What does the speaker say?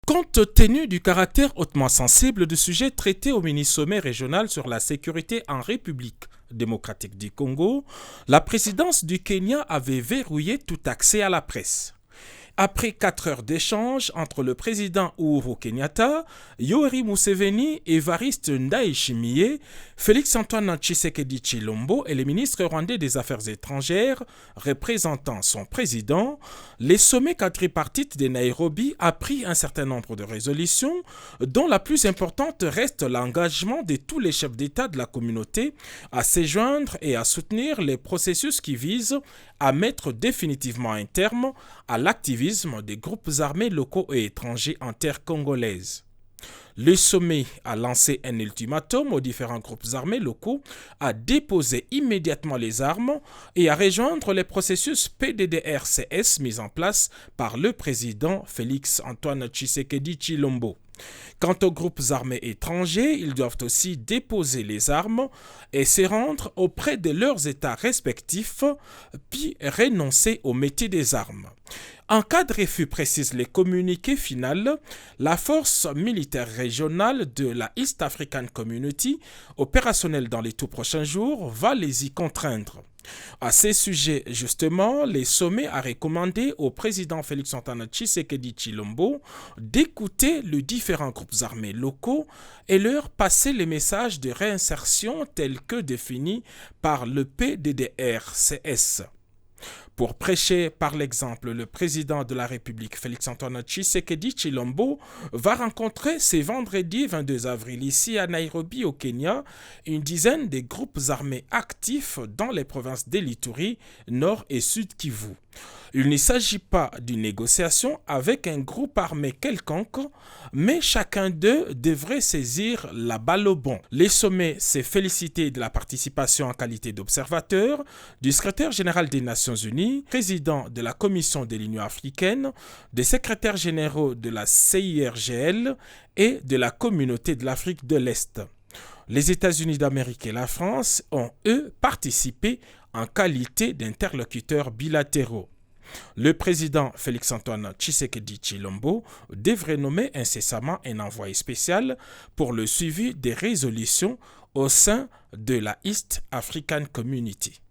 Compte tenu du caractère hautement sensible du sujet traité au mini-sommet régional sur la sécurité en République démocratique du Congo, la présidence du Kenya avait verrouillé tout accès à la presse. Après 4 heures d'échange entre le président Uhuru Kenyatta, Yoweri Museveni, Evariste Ndayishimiye, Félix-Antoine Tshisekedi Tshilombo et le ministre rwandais des Affaires étrangères représentant son président, le sommet quadripartite de Nairobi a pris un certain nombre de résolutions, dont la plus importante reste l'engagement de tous les chefs d'État de la communauté à se joindre et à soutenir les processus qui visent à mettre définitivement un terme à l'activisme des groupes armés locaux et étrangers en terre congolaise. Le sommet a lancé un ultimatum aux différents groupes armés locaux à déposer immédiatement les armes et à rejoindre les processus PDDRCS mis en place par le président Félix-Antoine Tshisekedi Tshilombo. Quant aux groupes armés étrangers, ils doivent aussi déposer les armes et se rendre auprès de leurs États respectifs, puis renoncer au métier des armes. En cas de refus, précise le communiqué final, la force militaire régionale de la East African Community, opérationnelle dans les tout prochains jours, va les y contraindre. À ces sujets, justement, le sommet a recommandé au président Félix-Antoine Tshisekedi Tshilombo d'écouter les différents groupes armés locaux et leur passer les messages de réinsertion tels que définis par le PDDRCS. Pour prêcher par l'exemple, le président de la République, Félix-Antoine Tshisekedi Tshilombo, va rencontrer ce vendredi 22 avril ici à Nairobi au Kenya une dizaine de groupes armés actifs dans les provinces d'Ituri, Nord et Sud Kivu. Il ne s'agit pas d'une négociation avec un groupe armé quelconque, mais chacun d'eux devrait saisir la balle au bon. Le sommet s'est félicité de la participation en qualité d'observateur du secrétaire général des Nations Unies, président de la Commission de l'Union africaine, des secrétaires généraux de la CIRGL et de la Communauté de l'Afrique de l'Est. Les États-Unis d'Amérique et la France ont, eux, participé en qualité d'interlocuteurs bilatéraux. Le président Félix-Antoine Tshisekedi Tshilombo devrait nommer incessamment un envoyé spécial pour le suivi des résolutions au sein de la East African Community.